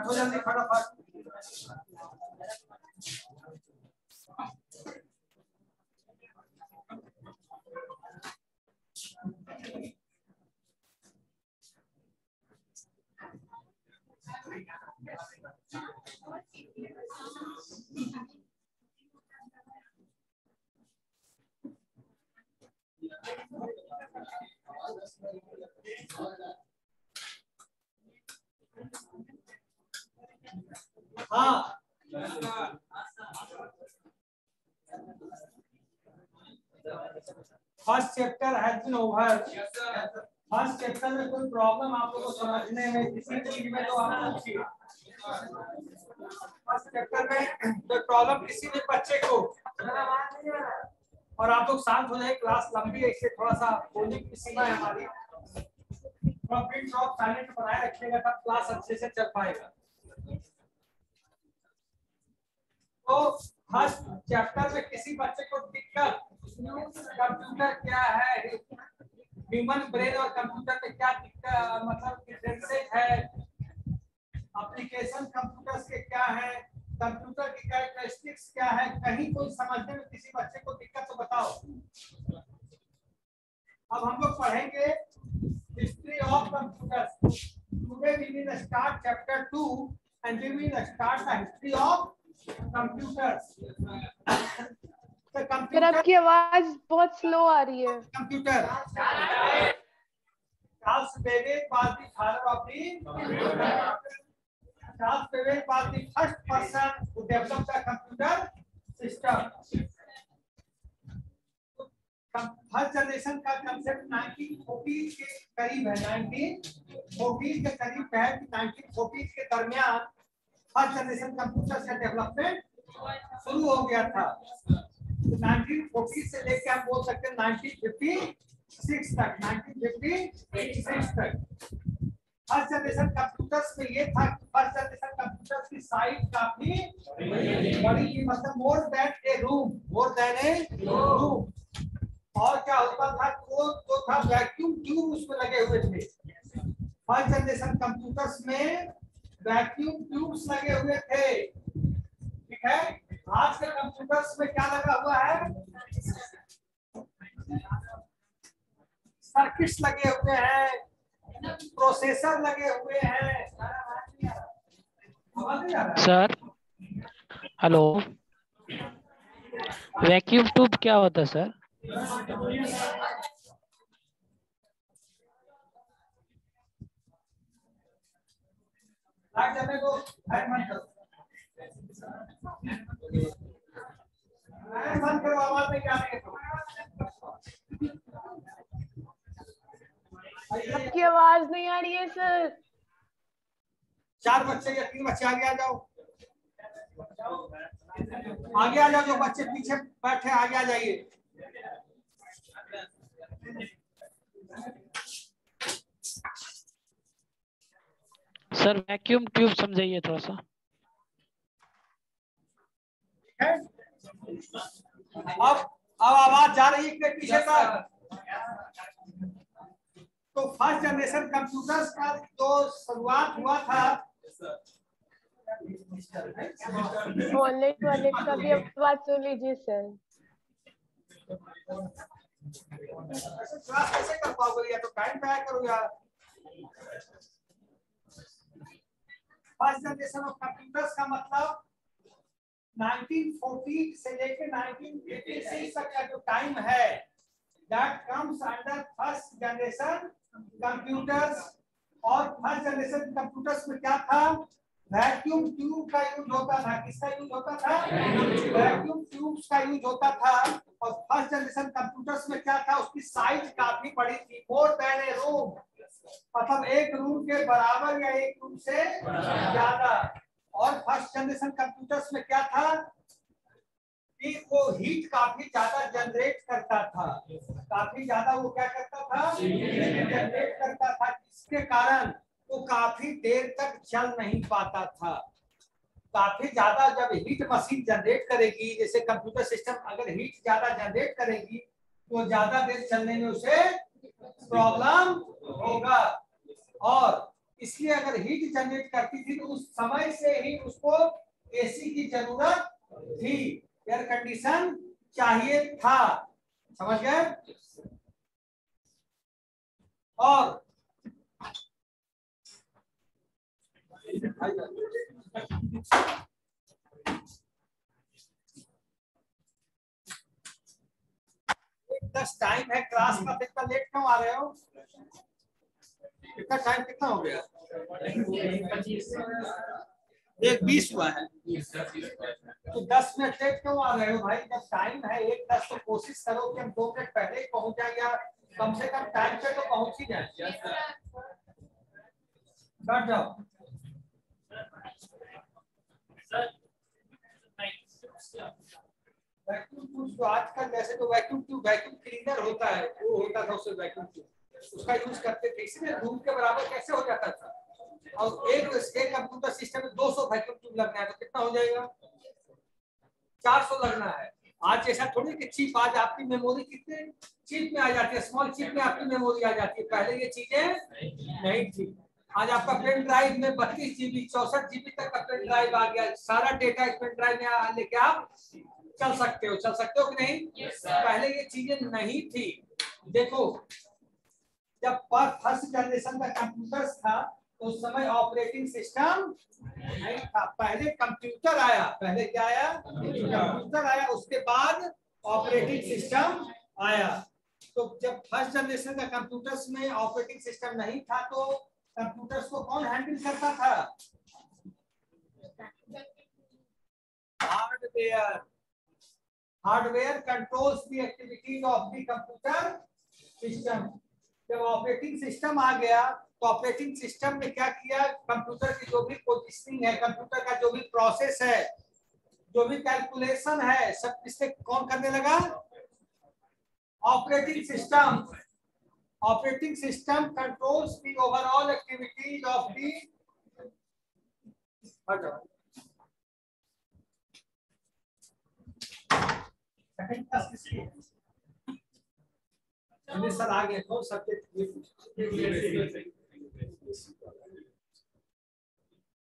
हो जल्दी फटाफट। हाँ first chapter has been over. First chapter में कोई प्रॉब्लम आप लोगों को समझने में किसी चीज में तो आप पूछिए। फर्स्ट चैप्टर में कोई प्रॉब्लम किसी भी बच्चे को, और आप लोग शांत हो जाए, क्लास लंबी है इससे थोड़ा सा बोलने की सीमा है हमारी। प्रिंट ऑफ साइलेंट बनाए रखिएगा तब क्लास अच्छे से चल पाएगा। तो फर्स्ट चैप्टर में किसी बच्चे को दिक्कत, कंप्यूटर क्या है, ह्यूमन ब्रेन और कंप्यूटर में क्या दिक्कत, मतलब डिफरेंसेस है, एप्लीकेशन कंप्यूटर्स के क्या है, कंप्यूटर की कैरेक्टरिस्टिक्स क्या है, कहीं कोई समझने में किसी बच्चे को दिक्कत तो बताओ। अब हम लोग पढ़ेंगे history of computers. Today we will start chapter 2 and we will start the history of computers. Sir आपकी आवाज बहुत स्लो आ रही है। Computer Charles Babbage was the father of the computer. Charles Babbage was the first person who developed the computer system. First generation का concept 1940 के करीब है, 1940 के करीब है। 1940 के दरमियान फर्स्ट जनरेशन कंप्यूटर का डेवलपमेंट शुरू हो गया था। 1940 से लेकर हम बोल सकते हैं 1956 तक, 1956 तक फर्स्ट जनरेशन कंप्यूटर्स में ये था कि फर्स्ट जनरेशन कंप्यूटर्स की साइज काफी बड़ी थी, मतलब मोर देन ए रूम। और क्या होता था, वो था वैक्यूम ट्यूब उसमें लगे हुए थे। फर्स्ट जनरेशन कंप्यूटर्स में वैक्यूम ट्यूब्स लगे हुए थे, ठीक है। आज के कंप्यूटर्स में क्या लगा हुआ है, सर्किट्स लगे हुए हैं, प्रोसेसर लगे हुए हैं। सर हेलो, वैक्यूम ट्यूब क्या होता है सर? आपकी आवाज नहीं आ रही है सर। 4 बच्चे या 3 बच्चे आगे आ जाओ, आगे आ जाओ। जो बच्चे पीछे बैठे आगे आ जाइए। सर वैक्यूम ट्यूब समझाइए थोड़ा सा। अब आवाज जा रही है पीछे तक। तो फर्स्ट जनरेशन कंप्यूटर्स का जो शुरुआत हुआ था, वॉलेट का भी आवाज सुन लीजिए सर। क्लास कैसे कर पाओगे, या तो टाइम पे आया करो यार। फर्स्ट जनरेशन ऑफ कंप्यूटर्स का मतलब 1940 से लेकर 1986 तक का जो टाइम है, that comes under first generation computers. और फर्स्ट जनरेशन कंप्यूटर्स में क्या था, वैक्यूम ट्यूब का यूज होता था। किसका यूज होता था, वैक्यूम ट्यूब्स का यूज होता था। और फर्स्ट जनरेशन कंप्यूटर्स में क्या था, उसकी साइज काफी बड़ी थी, मोर देन ए रूम, मतलब एक रूम के बराबर या एक रूम से ज्यादा। और फर्स्ट जनरेशन कंप्यूटर्स में क्या था कि वो हीट काफी ज्यादा जनरेट करता था, काफी ज्यादा वो क्या करता था, जनरेट करता था, जिसके कारण वो काफी देर तक चल नहीं पाता था। काफी ज्यादा जब हीट मशीन जनरेट करेगी, जैसे कंप्यूटर सिस्टम अगर हीट ज्यादा जनरेट करेगी तो ज्यादा देर चलने में उसे प्रॉब्लम होगा। और इसलिए अगर हीट जनरेट करती थी तो उस समय से ही उसको एसी की जरूरत थी, एयर कंडीशन चाहिए था। समझ गए? और दस टाइम है क्लास का, इतना लेट क्यों आ रहे हो? इतना टाइम कितना हो गया? 1:20 हुआ है तो 10 मिनट लेट क्यों आ रहे हो भाई? जब टाइम है 1:10 तो कोशिश करो कि हम 2 मिनट पहले ही पहुंच जाए, या कम से कम टाइम पे तो पहुंच ही जाए। बैठ जाओ। वैक्यूम ट्यूब जो आजकल, वैसे तो वैक्यूम क्लीनर होता है, वो होता था उससे वैक्यूम ट्यूब, उसका यूज करते थे, इसलिए रूम के बराबर कैसे हो जाता था। और एक कंप्यूटर सिस्टम में 200 वैक्यूम ट्यूब लगना है तो कितना हो जाएगा? 400 लगना है। आज ऐसा थोड़ी कि चिप, आज आपकी मेमोरी कितने चिप में आ जाती है, स्मॉल चिप में आपकी मेमोरी आ जाती है, पहले ये चीजें नहीं थी। आज आपका पेन ड्राइव में 32 GB 64 GB तक का पेन ड्राइव आ गया, सारा डेटा इस पेन ड्राइव में लेके आप चल सकते हो कि नहीं? पहले ये चीजें नहीं थी। देखो, जब फर्स्ट जनरेशन का कंप्यूटर था तो उस समय ऑपरेटिंग सिस्टम नहीं था, पहले कंप्यूटर आया। पहले क्या आया? कंप्यूटर आया, उसके बाद ऑपरेटिंग सिस्टम आया। तो जब फर्स्ट जनरेशन का कंप्यूटर्स में ऑपरेटिंग सिस्टम नहीं था तो कंप्यूटर्स को कौन हैंडल करता था? Hardware controls the activities of the computer system. जब ऑपरेटिंग सिस्टम आ गया तो ऑपरेटिंग सिस्टम ने क्या किया? कंप्यूटर की जो भी पोजीशनिंग है, कंप्यूटर का जो भी प्रोसेस है, जो भी कैलकुलेशन है, सब इससे कौन करने लगा? Operating system controls the overall activities of the sir आगे कौन सब्जेक्ट?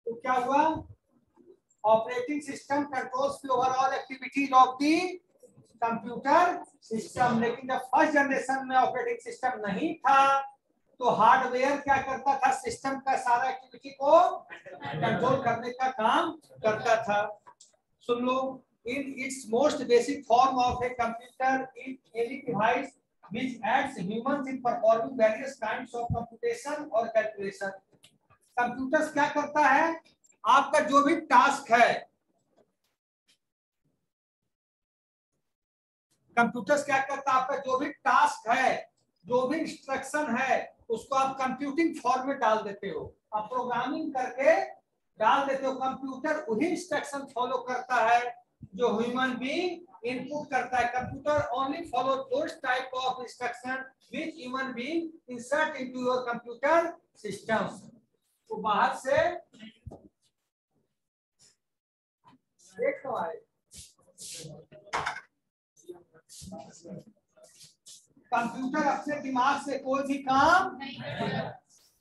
तो क्या हुआ? Operating system controls the overall activities of the computer system. लेकिन जब फर्स्ट जनरेशन में ऑपरेटिंग सिस्टम नहीं था तो हार्डवेयर क्या करता था? सिस्टम का सारा एक्टिविटी को कंट्रोल करने का काम करता था। सुन लो, in its most basic form of a computer is any device which aids humans in performing various kinds of computation or calculation. Computers क्या करता है? आपका जो भी टास्क है, कंप्यूटर्स क्या करता है? आपका जो भी टास्क है, जो भी इंस्ट्रक्शन है, उसको आप कंप्यूटिंग फॉर्म में डाल देते हो, आप प्रोग्रामिंग करके डाल देते हो। कंप्यूटर वही इंस्ट्रक्शन फॉलो करता है जो ह्यूमन बीइंग इनपुट करता है। Computer only follow those type of instruction which human being insert into your computer system. तो बाहर से देख लो आए, कंप्यूटर अपने दिमाग से कोई भी काम,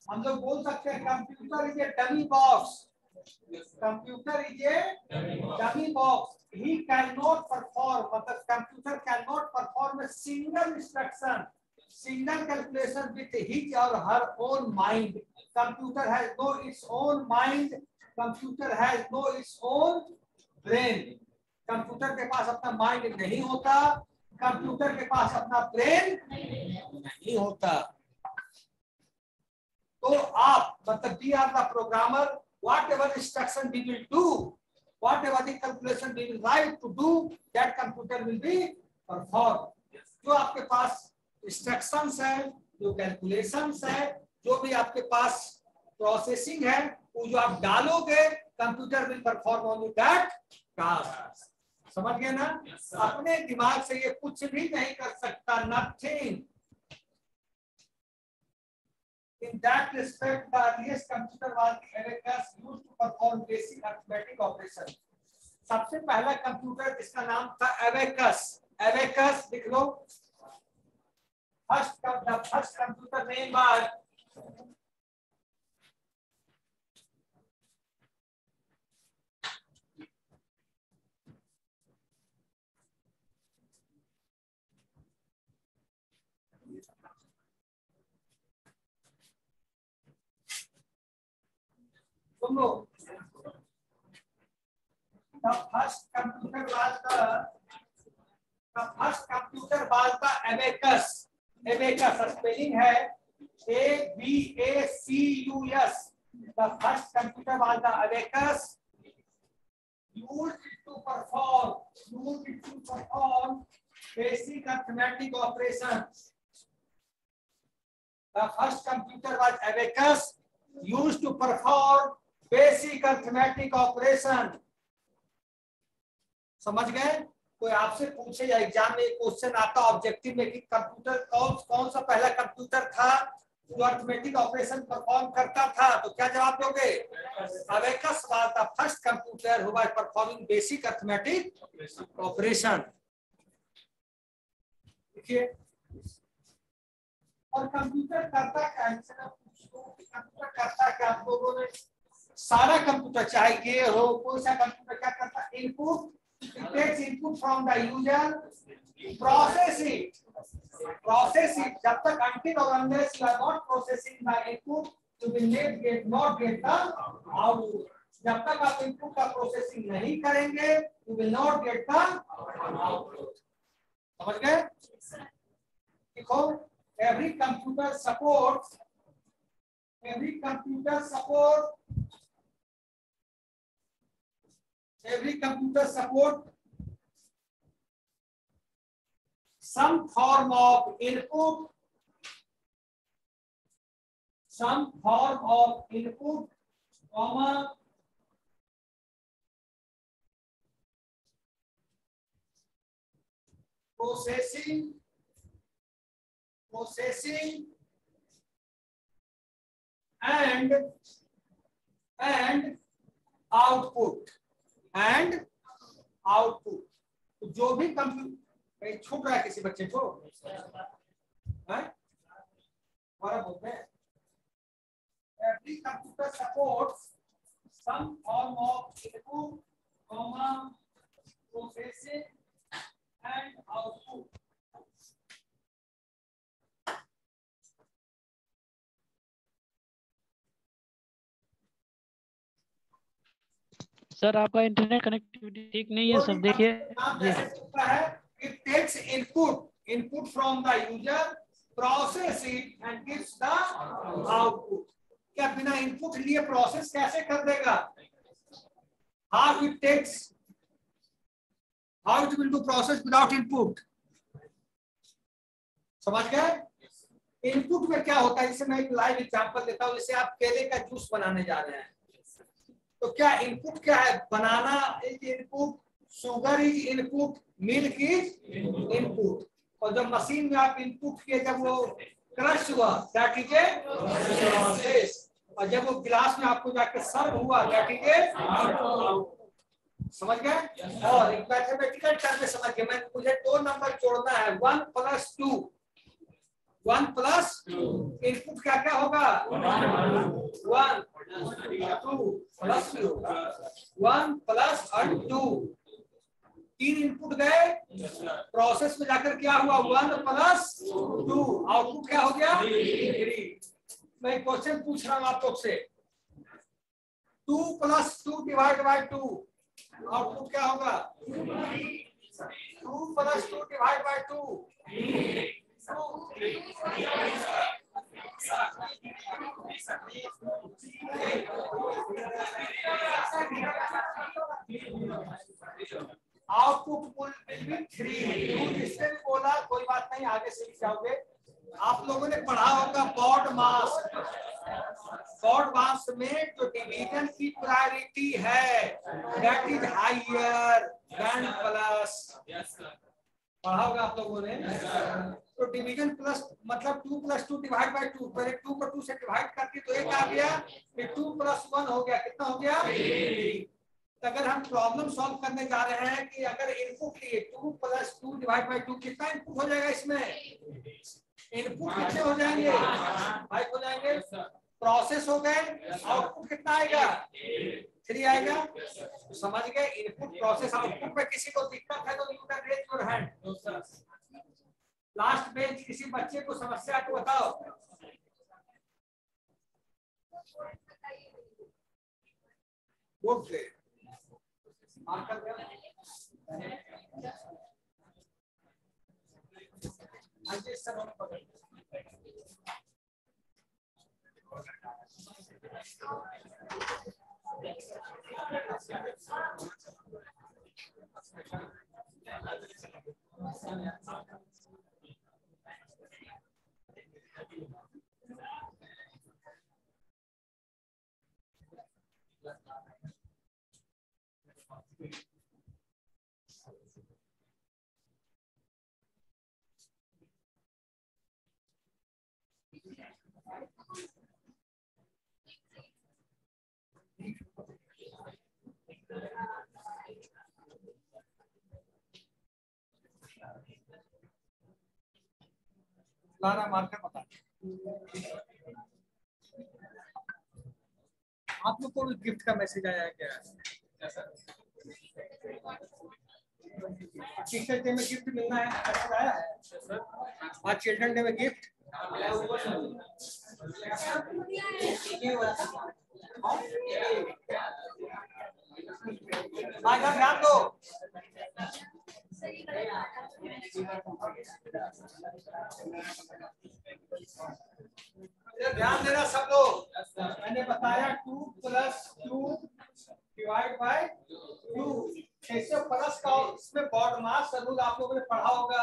हम लोग बोल सकते हैं computer is a dummy box. Computer is a dummy box. He cannot perform, मतलब computer cannot perform a single instruction, single calculation with his or her own mind. Computer has no its own mind. Computer has no its own brain. Computer के पास अपना mind नहीं होता, computer के पास अपना brain नहीं होता। तो आप, मतलब we are the programmer, whatever instruction we will do, whatever the calculation we will write to do, that computer will be performed. जो आपके पास instructions है, जो calculations है, जो भी आपके पास processing है, वो जो आप डालोगे, computer will perform only that task. समझ गए ना? अपने दिमाग से ये कुछ भी नहीं कर सकता, nothing. In that respect, the earliest computer was the abacus used to perform basic arithmetic operations. सबसे पहला कंप्यूटर जिसका नाम था abacus, abacus लिख लो, first computer name was the first computer was the abacus. Abacus spelling है ABACUS. The first computer was the abacus used to perform basic arithmetic operations. The first computer was abacus used to perform basic arithmetic operation. समझ गए? कोई आपसे पूछे या exam में question आता objective में कि कंप्यूटर कौन सा पहला कंप्यूटर था जो अरिथमेटिक ऑपरेशन परफॉर्म करता था, तो क्या जवाब दोगे? Abacus was the first computer who was performing basic arithmetic operation. देखिए, और कंप्यूटर करता क्या है? कंप्यूटर करता क्या? आप लोगों ने सारा कंप्यूटर चाहे ये हो कोई सा कंप्यूटर क्या करता है? Input, it takes input from the user, process it. जब तक until or unless you are not processing the input, you will not get the output. जब तक आप input का processing नहीं करेंगे, you will not get the output. समझ गए? देखो, every computer supports some form of input, comma, processing and output. तो जो भी कंप्यूटर छूट रहा है किसी बच्चे को, बोलते हैं every computer supports some form of input, comma, processing and output. Sir आपका इंटरनेट कनेक्टिविटी ठीक नहीं है सर, देखिए। It takes input from the user, process it and gives the output. क्या बिना इनपुट लिए प्रोसेस कैसे कर देगा? How it will do process without input? समझ गए? इनपुट में क्या होता है, इसे मैं एक लाइव एग्जांपल देता हूँ। जैसे आप केले का जूस बनाने जा रहे हैं, तो क्या इनपुट क्या है? Banana is input, sugar is input, milk is input. और जब मशीन में आप इनपुट किए, जब वो क्रश हुआ, दैट इज ए प्रोसेस। और जब वो गिलास में आपको जाके सर्व हुआ, दैट इज ए समझ गए? और एक मैथमेटिकल टर्म में समझ गए, मुझे 2 नंबर जोड़ना है, 1 + 2। 1 + 2 इनपुट क्या क्या होगा? 1 2 + 2, 1 + 2। 3 इनपुट गए, प्रोसेस में जाकर क्या हुआ? 1 + 2, आउटपुट क्या हो गया? 3। मैं क्वेश्चन पूछ रहा हूं आप लोग से, 2 + 2 / 2, आउटपुट क्या होगा? 2 + 2 / 2। Output will be 3। जिसने भी बोला कोई बात नहीं, आगे सीख जाओगे। आप लोगों ने पढ़ा होगा बॉड मास में जो डिवीजन की प्रायोरिटी है, that is higher than plus. पढ़ा होगा आप लोगों ने। तो डिवीजन प्लस मतलब 2 + 2 / 2, पहले 2 को 2 से डिवाइड करके तो 1 आ गया, फिर 2 + 1 हो गया, कितना हो गया? 3। अगर हम प्रॉब्लम सॉल्व करने जा रहे हैं कि अगर इनपुट लिए 2 + 2 / 2, कितना इनपुट हो जाएगा इसमें? इनपुट कितने हो जाएंगे? 5 हो जाएंगे। प्रोसेस हो गए, आउटपुट कितना आएगा? 3 आएगा। तो समझ गए, इनपुट प्रोसेस आउटपुट में किसी को दिक्कत है तो you can raise your hand. Last bench किसी बच्चे को समस्या है तो बताओ। गुड, मार्कर कर अच्छे सब पकड़। लाना मार्कर बता। आप लोग को गिफ्ट का मैसेज आया है क्या? टीचर डे में गिफ्ट मिलना है, मैसेज आया है आज चिल्ड्रन डे में गिफ्ट। आज हम ध्यान दो, ध्यान देना सब लोग। मैंने बताया 2 + 2 डिवाइड बाय 2, ऐसे प्लस का इसमें बॉड मास रूल आप लोगों ने पढ़ा होगा।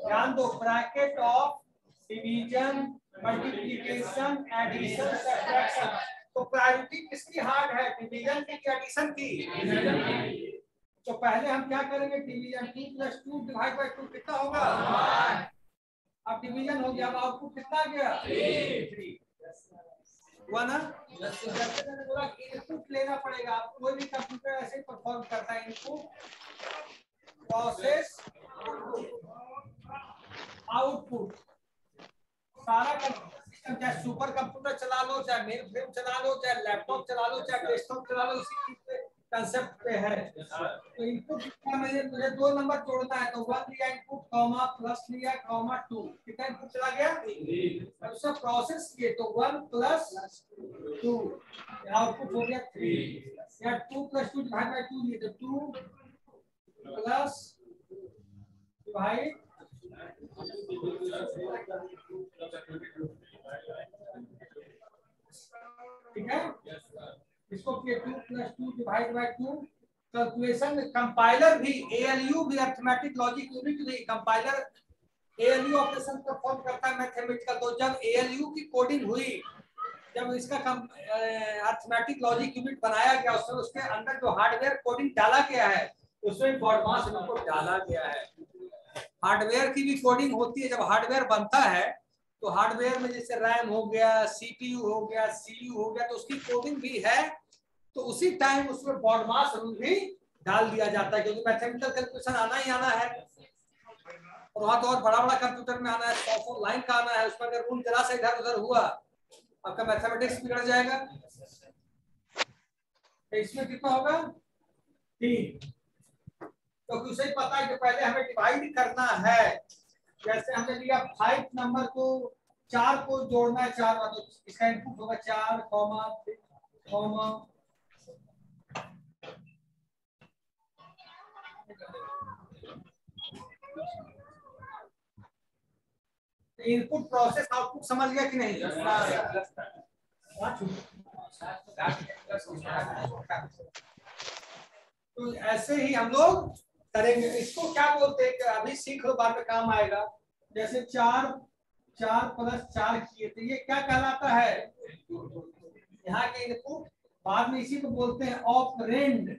ध्यान दो, bracket of division, multiplication, addition, subtraction. तो प्रायोरिटी किसकी हार्ड है, डिवीजन की या एडिशन की? तो पहले हम क्या करेंगे, डिवीजन 2 + 2 डिवाइड बाय 2 कितना होगा? अब डिवीजन हो गया, अब आउटपुट कितना गया? 3 हुआ ना? मैंने बोला इनपुट लेना पड़ेगा। आप कोई भी कंप्यूटर ऐसे ही परफॉर्म करता है, इनपुट प्रोसेस आउटपुट। सारा कंप्यूटर सिस्टम, चाहे सुपर कंप्यूटर चला लो, चाहे मेन फ्रेम चला लो, चाहे लैपटॉप चला लो, चाहे डेस्कटॉप चला लो, इसी चीज पे कंसेप्ट पे है। तो इनपुट कितना, मुझे 2 नंबर जोड़ना है तो 1 लिया इनपुट, कॉमा प्लस लिया, कॉमा 2, कितना इनपुट चला गया? 3। अब सब प्रोसेस किए तो 1 + 2 आउटपुट हो गया 3, या 2 + 2 डिवाइड बाय 2 लिए तो 2 प्लस डिवाइड, ठीक है। इसको 2 + 2 डिवाइड बाय 2। कैलकुलेशन कंपाइलर भी, एएलयू भी अरिथमेटिक लॉजिक यूनिट भी, कंपाइलर एएलयू ऑपरेशन परफॉर्म करता है मैथमेटिकल। तो जब एएलयू की कोडिंग हुई, जब इसका अरिथमेटिक लॉजिक यूनिट बनाया गया, उसमें उसके अंदर जो हार्डवेयर कोडिंग डाला गया है उसमें बॉडमास इनपुट डाला गया है। हार्डवेयर की भी कोडिंग होती है। जब हार्डवेयर बनता है तो हार्डवेयर में जैसे रैम हो गया, सीपीयू हो गया, सीयू हो गया, तो उसकी कोडिंग भी है। तो उसी टाइम उसमें बॉडमास रूल भी डाल दिया जाता है, क्योंकि मैथमेटिकल कैलकुलेशन आना ही आना है। और वहां तो और बड़ा बड़ा कंप्यूटर में आना है, 100 लाइन का आना है। उसमें अगर रूल जरा से इधर उधर हुआ, आपका मैथमेटिक्स बिगड़ जाएगा। तो इसमें कितना होगा? 3। तो उसे ही पता है कि पहले हमें डिवाइड करना है। जैसे हमने लिया 5 नंबर को 4 को जोड़ना है 4 बार, तो इसका इनपुट होगा 4, comma, comma, input process output समझ गया कि नहीं? तो ऐसे ही हम लोग करेंगे। इसको क्या बोलते हैं कि अभी सीख लो, बाद में काम आएगा। जैसे 4 + 4 किए तो ये क्या कहलाता है? यहाँ के इनपुट, बाद में इसी को बोलते हैं ऑपरेंड।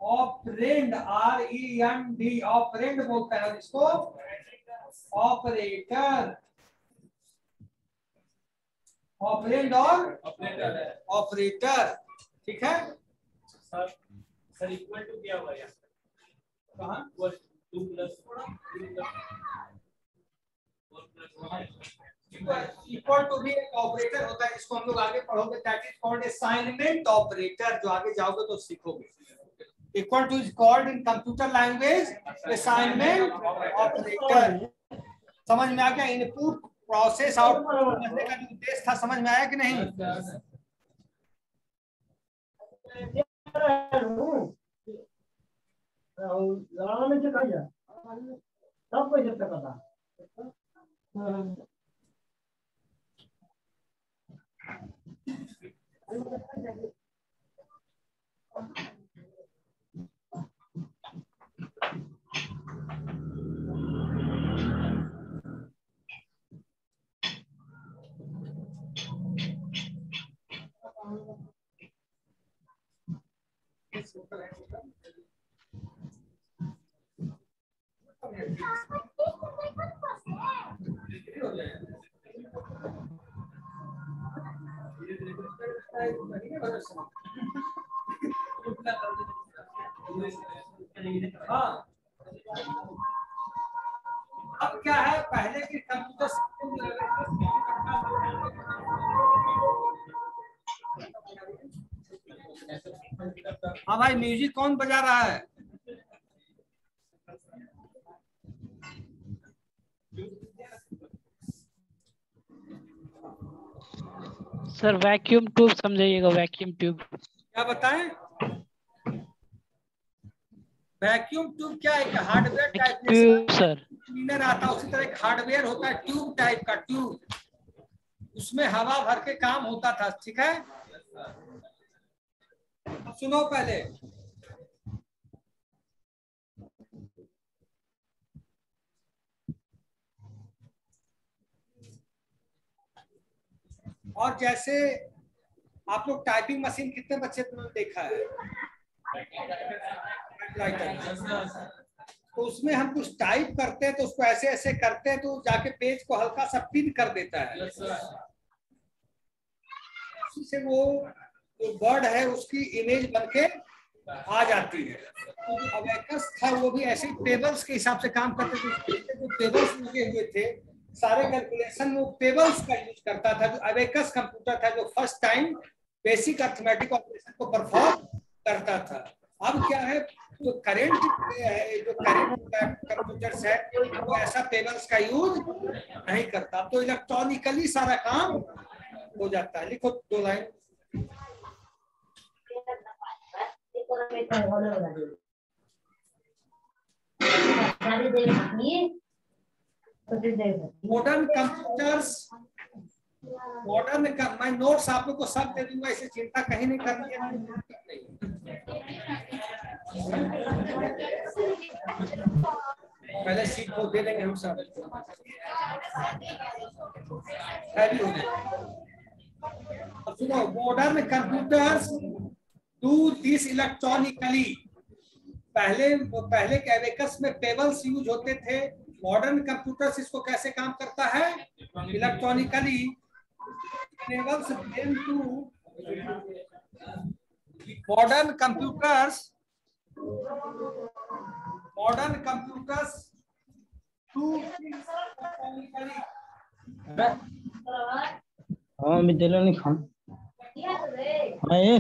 ऑपरेंड, REND, ऑपरेंड बोलते हैं इसको, ऑपरेटर, ऑपरेंड और ऑपरेटर, ठीक है। सर इक्वल टू क्या हुआ यहाँ? कहाँ? इक्वल टू भी एक ऑपरेटर होता है, इसको हम लोग आगे पढ़ोगे, that is called assignment operator, जो आगे जाओगे तो सीखोगे। Equal two is called in computer language assignment operator. समझ में आ गया? इनपुट प्रोसेस आउटपुट करने का जो उद्देश्य था, समझ में आया कि नहीं? हाँ, अब क्या है, पहले के कंप्यूटर हाँ भाई, म्यूजिक कौन बजा रहा है? सर वैक्यूम ट्यूब समझाइएगा, वैक्यूम ट्यूब। क्या बताएं? वैक्यूम ट्यूब क्या है? Hardware type tube sir. Cleaner आता है, उसी तरह एक हार्डवेयर होता है, ट्यूब टाइप का ट्यूब, उसमें हवा भर के काम होता था। ठीक है, सुनो पहले। और जैसे आप लोग टाइपिंग मशीन कितने बच्चे तुमने देखा है? तो उसमें हम कुछ टाइप करते हैं तो उसको ऐसे ऐसे करते हैं तो जाके पेज को हल्का सा पिन कर देता है, उसी से वो जो वर्ड है उसकी इमेज बनके आ जाती है। अब एबेकस था, वो भी ऐसे टेबल्स के हिसाब से काम करते थे, जो टेबल्स लगे हुए थे, सारे कैलकुलेशन वो टेबल्स का यूज करता था। जो एबेकस कंप्यूटर था, जो first time basic arithmetic operation को परफॉर्म करता था। अब क्या है, जो करंट कंप्यूटर्स है वो ऐसा टेबल्स का यूज नहीं करता, तो इलेक्ट्रॉनिकली सारा काम हो जाता है। लिखो 2 लाइन। मॉडर्न कंप्यूटर्स, मैं नोट्स आप लोग को सब दे दूंगा, इसे चिंता कहीं नहीं करनी है। पहले सीट को दे देंगे हम सब, हैवी हो जाएगा। सुनो, modern computers do this electronically. पहले के एबेकस में टेबल्स यूज होते थे, मॉडर्न कंप्यूटर्स इसको कैसे काम करता है? Electronically. enables them to modern computers to electronically। हाँ विद्यालय नहीं खान हाँ ये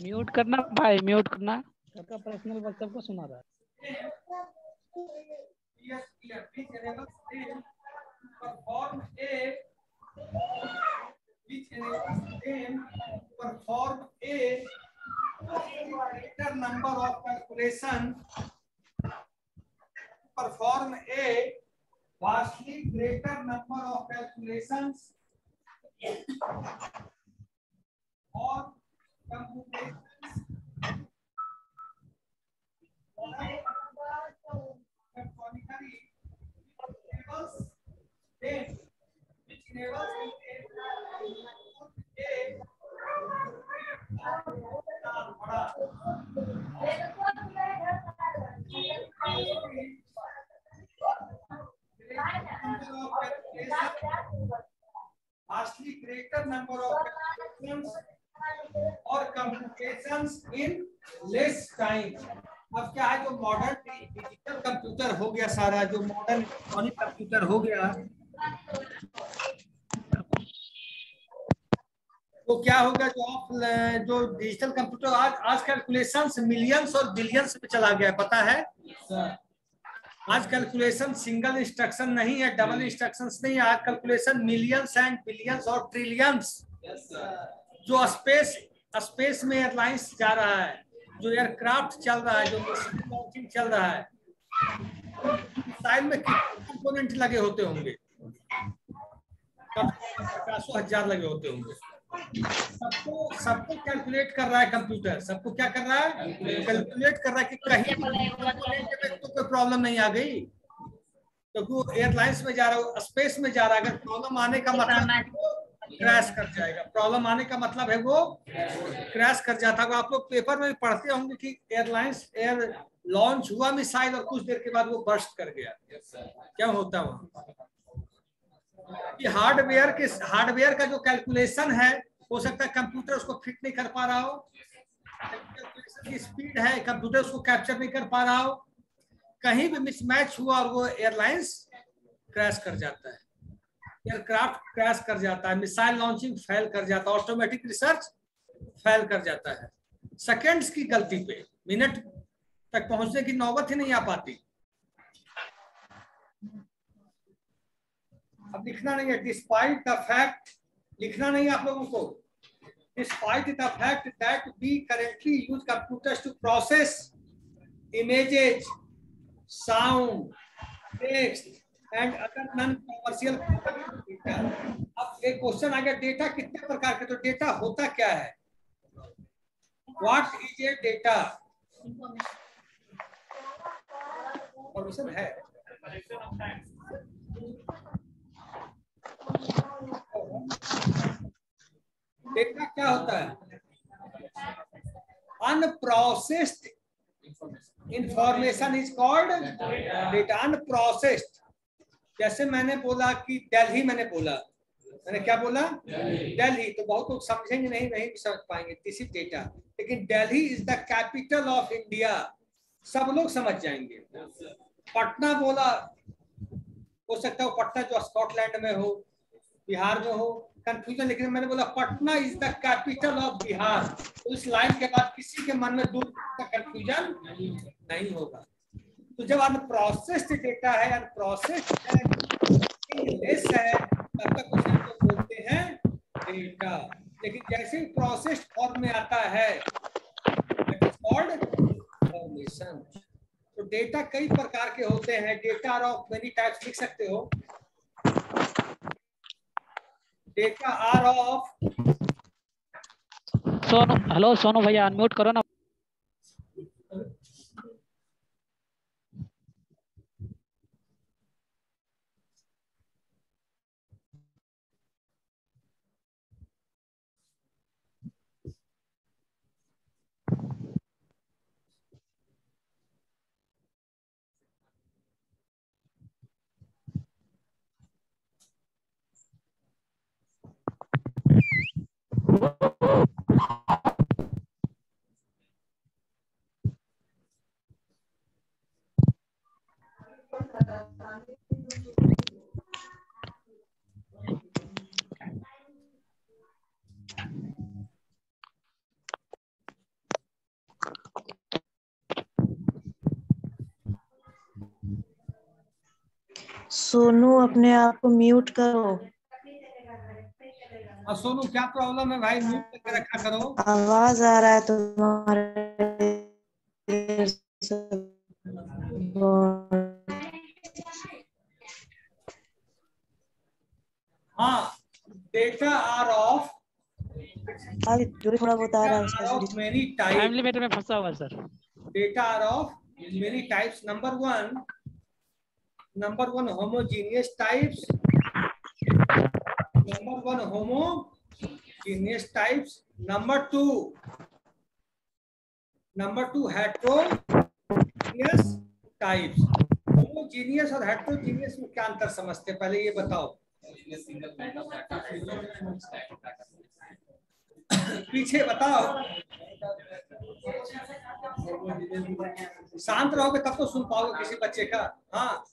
म्यूट करना भाई, म्यूट करना। सबका पर्सनल बात सबको सुना रहा है। perform a greater number of calculation, perform a vastly greater number of calculations or computations electronically, enables them, which enables them vastly greater number of calculations or computations calculations in less time. अब क्या है, जो modern digital computer हो गया सारा, जो modern electronic computer हो गया, तो क्या होगा, जो डिजिटल कंप्यूटर आज कैलकुलेशंस मिलियंस और बिलियंस में चला गया, पता है? आज कैलकुलेशन सिंगल इंस्ट्रक्शन नहीं है, डबल इंस्ट्रक्शंस नहीं है, आज कैलकुलेशन मिलियंस एंड बिलियंस और ट्रिलियंस। जो स्पेस में एयरलाइंस जा रहा है, जो एयरक्राफ्ट चल रहा है, जो मिसाइल लॉन्चिंग चल रहा है, मिसाइल में कितने कंपोनेंट लगे होते होंगे? 50,000 लगे होते होंगे। सबको कैलकुलेट कर रहा है कंप्यूटर। सबको क्या कर रहा है? कैलकुलेट कर रहा है कि कहीं तो कोई प्रॉब्लम नहीं आ गई, क्योंकि वो एयरलाइंस में जा रहा है, स्पेस में जा रहा है। अगर प्रॉब्लम आने का मतलब क्रैश कर जाएगा, प्रॉब्लम आने का मतलब है वो क्रैश कर जाता है। आप लोग पेपर में भी पढ़ते होंगे कि एयर लॉन्च हुआ मिसाइल और कुछ देर के बाद वो बर्स्ट कर गया। क्या होता है कि हार्डवेयर का जो कैलकुलेशन है, हो सकता है कंप्यूटर उसको फिट नहीं कर पा रहा हो, कैलकुलेशन की स्पीड है, कंप्यूटर उसको कैप्चर नहीं कर पा रहा हो, कहीं भी मिसमैच हुआ और वो एयरलाइंस क्रैश कर जाता है, एयरक्राफ्ट क्रैश कर जाता है, मिसाइल लॉन्चिंग फेल कर जाता है, ऑटोमेटिक रिसर्च फेल कर जाता है। सेकेंड्स की गलती पे मिनट तक पहुंचने की नौबत ही नहीं आ पाती। अब लिखना नहीं है, डिस्पाइट द फैक्ट, लिखना नहीं है आप लोगों को। Despite the fact that we currently use computers to process images, sound, text and other non commercial data. अब एक क्वेश्चन आ गया, डेटा कितने प्रकार के? तो डेटा होता क्या है? What is a data? Information है। डेटा क्या होता है? Unprocessed information is called data. Unprocessed, जैसे मैंने बोला कि दिल्ली, मैंने क्या बोला? दिल्ली। तो बहुत लोग समझेंगे नहीं समझ पाएंगे, दिस इज डेटा। लेकिन Delhi is the capital of India, सब लोग समझ जाएंगे। पटना बोला, हो सकता है पटना जो स्कॉटलैंड में हो, बिहार में हो, कंफ्यूजन। लेकिन मैंने बोला Patna is the capital of Bihar, तो इस लाइन के बाद किसी के मन में दूर तक कंफ्यूजन नहीं होगा। तो जब अनप्रोसेस्ड डेटा है, अनप्रोसेस्ड है, तब तक उसे हम लोग बोलते हैं डेटा। लेकिन जैसे ही प्रोसेस्ड फॉर्म में आता है, दैट इज कॉल्ड इंफॉर्मेशन। तो डेटा कई प्रकार के होते हैं। Data are of many types, लिख सकते हो। Data are of, Sonu, hello Sonu भैया अनम्यूट करो ना। सोनू अपने आप को म्यूट करो। और सोनू क्या प्रॉब्लम है भाई? म्यूट करके रखा करो। आवाज आ रहा है तुम्हारे। हाँ, डेटा आर ऑफ थोड़ा बहुत आ रहा है। मेनी टाइप, फैमिली मैटर में फंसा हुआ sir. Data are of many types. Number one homogeneous types, number two heterogeneous types. Homogeneous और हेट्रोजीनियस में क्या अंतर समझते हैं, पहले ये बताओ। पीछे बताओ। शांत रहोगे तब तो सुन पाओगे किसी बच्चे का। हाँ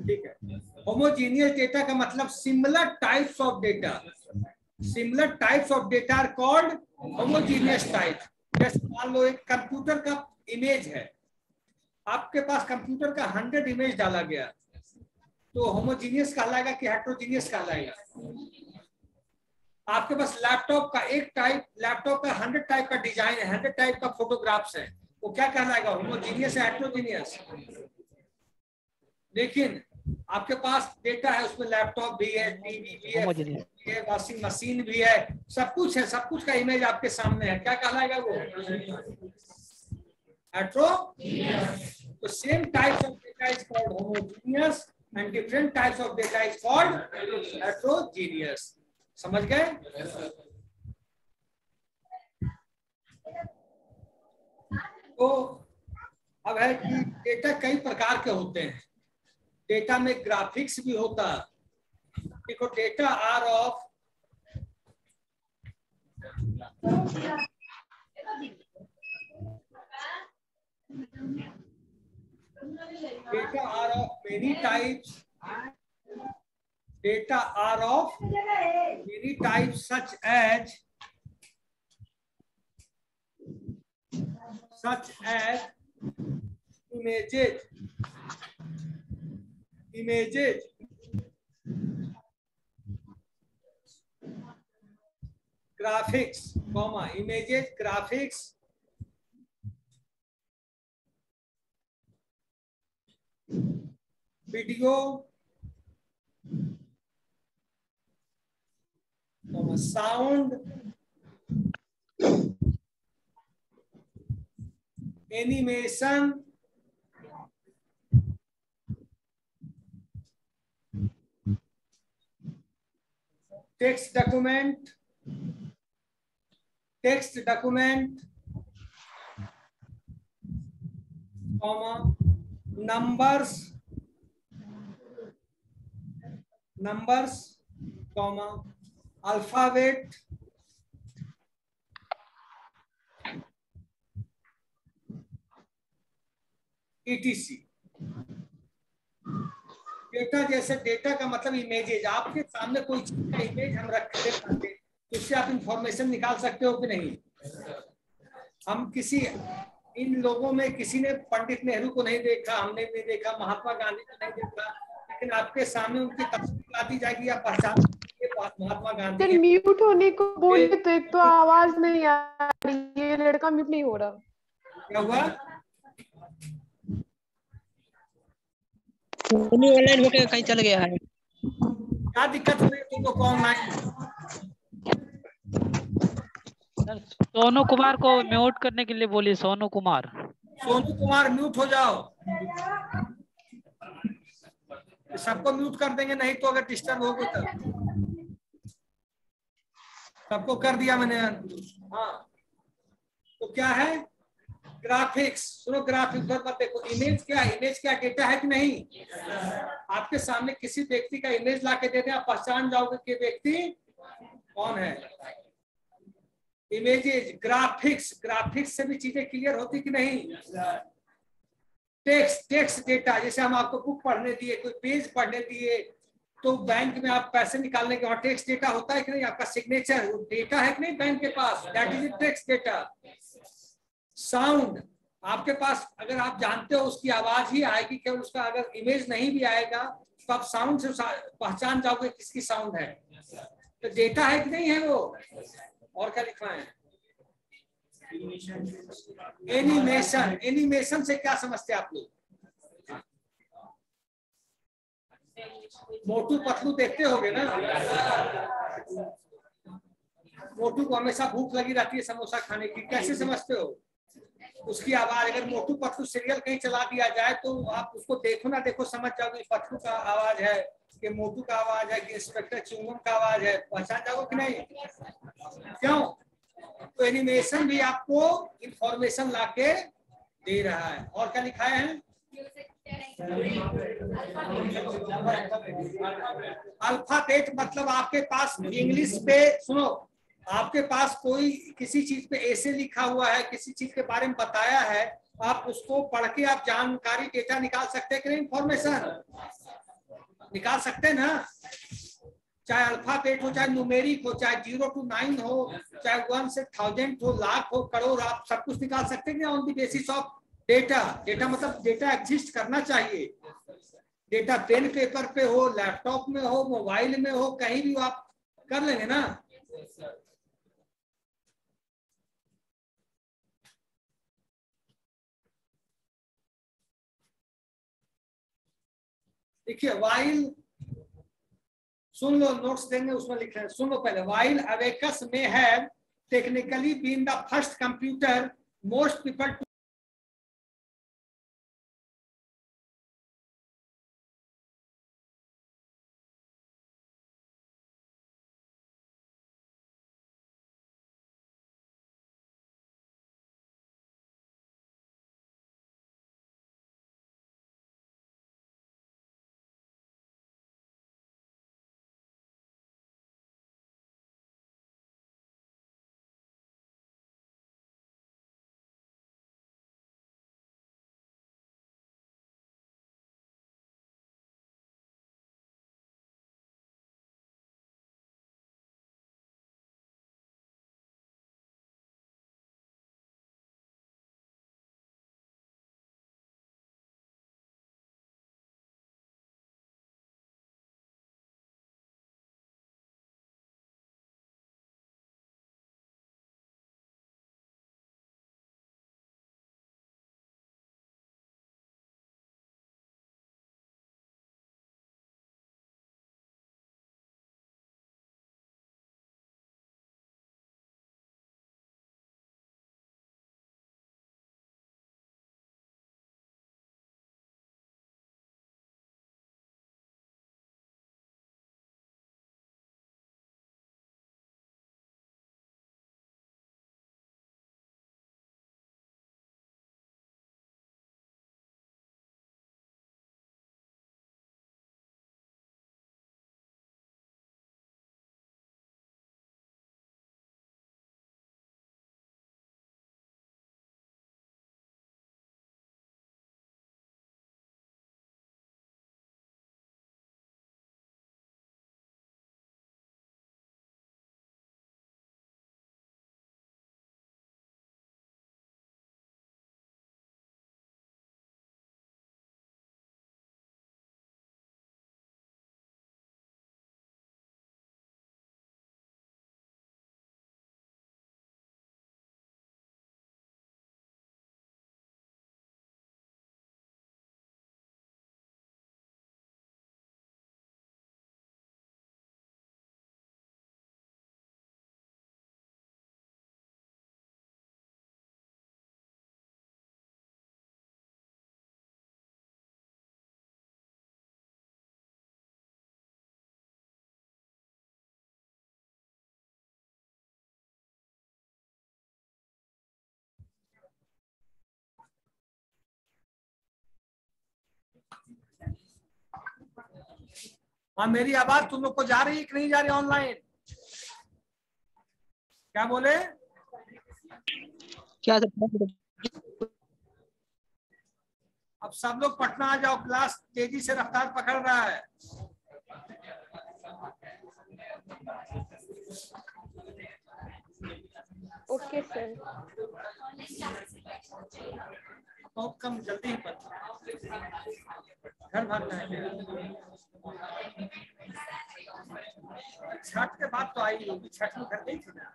ठीक है। होमोजीनियस डेटा का मतलब similar types of data. Similar types of data are called homogeneous type. जैसे मान लो एक कंप्यूटर का इमेज है, आपके पास कंप्यूटर का 100 इमेज डाला गया, तो होमोजीनियस कहलाएगा कि हेट्रोजीनियस कहलाएगा? आपके पास लैपटॉप का एक टाइप, लैपटॉप का 100 टाइप का डिजाइन है, 100 टाइप का फोटोग्राफ्स है, वो क्या कहलाएगा? होमोजीनियस है हेट्रोजीनियस? लेकिन आपके पास डेटा है, उसमें लैपटॉप भी है, टीवी भी है, वॉशिंग मशीन भी है, सब कुछ है, सब कुछ का इमेज आपके सामने है, क्या कहलाएगा वो? हेट्रो। तो same types of data is called homogeneous and different types of data is called heterogeneous. समझ गए? तो अब है कि डेटा कई प्रकार के होते हैं। डेटा में ग्राफिक्स भी होता है। देखो data are of many types. Data are of many types such as images, graphics, images, graphics, video, sound, animation, text document, numbers, alphabet, etc. Data जैसे डेटा का मतलब इमेजेज, आपके सामने कोई चीज का इमेज हम रखते हैं, उससे आप इंफॉर्मेशन निकाल सकते हो कि नहीं? हम किसी, इन लोगों में किसी ने पंडित नेहरू को नहीं देखा, हमने भी देखा, महात्मा गांधी को नहीं देखा, लेकिन आपके सामने उनकी तस्वीर ला दी जाएगी, आप पहचान महात्मा गांधी सर म्यूट होने को बोले तो एक तो आवाज नहीं आ रही है, लड़का म्यूट नहीं हो रहा। क्या हुआ? ऑनलाइन होके कहीं चल गया है। क्या दिक्कत हो रही है तुमको ऑनलाइन? सर सोनू कुमार को म्यूट करने के लिए बोलिए। सोनू कुमार म्यूट हो जाओ। सबको म्यूट कर देंगे, नहीं तो अगर डिस्टर्ब होगा तो। सबको कर दिया मैंने। हाँ तो क्या है? ग्राफिक्स। सुनो, ग्राफिक्स मत देखो। इमेज क्या है? इमेज क्या डेटा है कि नहीं? आपके सामने किसी व्यक्ति का इमेज ला के दे दें, आप पहचान जाओगे कि व्यक्ति कौन है। इमेजेस, ग्राफिक्स से भी चीजें क्लियर होती कि नहीं? टेक्स्ट डेटा, जैसे हम आपको बुक पढ़ने दिए, कोई पेज पढ़ने दिए, तो बैंक में आप पैसे निकालने के बाद टेक्स्ट डेटा होता है कि नहीं? आपका सिग्नेचर डेटा है कि नहीं बैंक के पास? That is text data. Sound, आपके पास अगर आप जानते हो उसकी आवाज ही आएगी, केवल उसका अगर इमेज नहीं भी आएगा तो आप साउंड से पहचान जाओगे किसकी साउंड है। तो डेटा है कि नहीं है वो? और क्या लिखना है? एनिमेशन से क्या समझते हैं आप लोग? मोटू पतलू देखते होगे ना? मोटू को हमेशा भूख लगी रहती है समोसा खाने की, कैसे समझते हो? उसकी आवाज, अगर मोटू पतलू सीरियल कहीं चला दिया जाए तो आप उसको देखो ना देखो समझ जाओगे पतलू का आवाज है कि मोटू का आवाज है कि इंस्पेक्टर चिंगम का आवाज है, पहचान जाओगे कि नहीं? क्यों? तो एनिमेशन भी आपको इंफॉर्मेशन लाके दे रहा है। और क्या लिखा है? अल्फाबेट मतलब आपके पास इंग्लिश पे सुनो, आपके पास कोई किसी चीज पे ऐसे लिखा हुआ है, किसी चीज के बारे में बताया है, आप उसको पढ़ के आप जानकारी डेटा निकाल सकते हैं कि नहीं? इंफॉर्मेशन निकाल सकते हैं ना, चाहे अल्फाबेट हो, चाहे न्यूमेरिक हो, चाहे 0 to 9 हो, चाहे 1 से 1000 हो, लाख हो, करोड़, आप सब कुछ निकाल सकते हैं on the basis of data. Data मतलब डेटा एग्जिस्ट करना चाहिए। डेटा पेन पेपर पे हो, लैपटॉप में हो, मोबाइल में हो, कहीं भी आप कर लेंगे ना। देखिए वाइल, सुन लो, नोट्स देंगे उसमें लिख रहे हैं, सुन लो पहले। While abacus may have technically been the first computer most people to हाँ, मेरी आवाज तुम लोग को जा रही है कि नहीं जा रही ऑनलाइन? क्या बोले? क्या अब सब लोग पटना आ जाओ, क्लास तेजी से रफ्तार पकड़ रहा है। Okay sir. बहुत कम, जल्दी ही घर भागना है। छठ के बाद तो आई होगी, छठ में घर गई थी ना।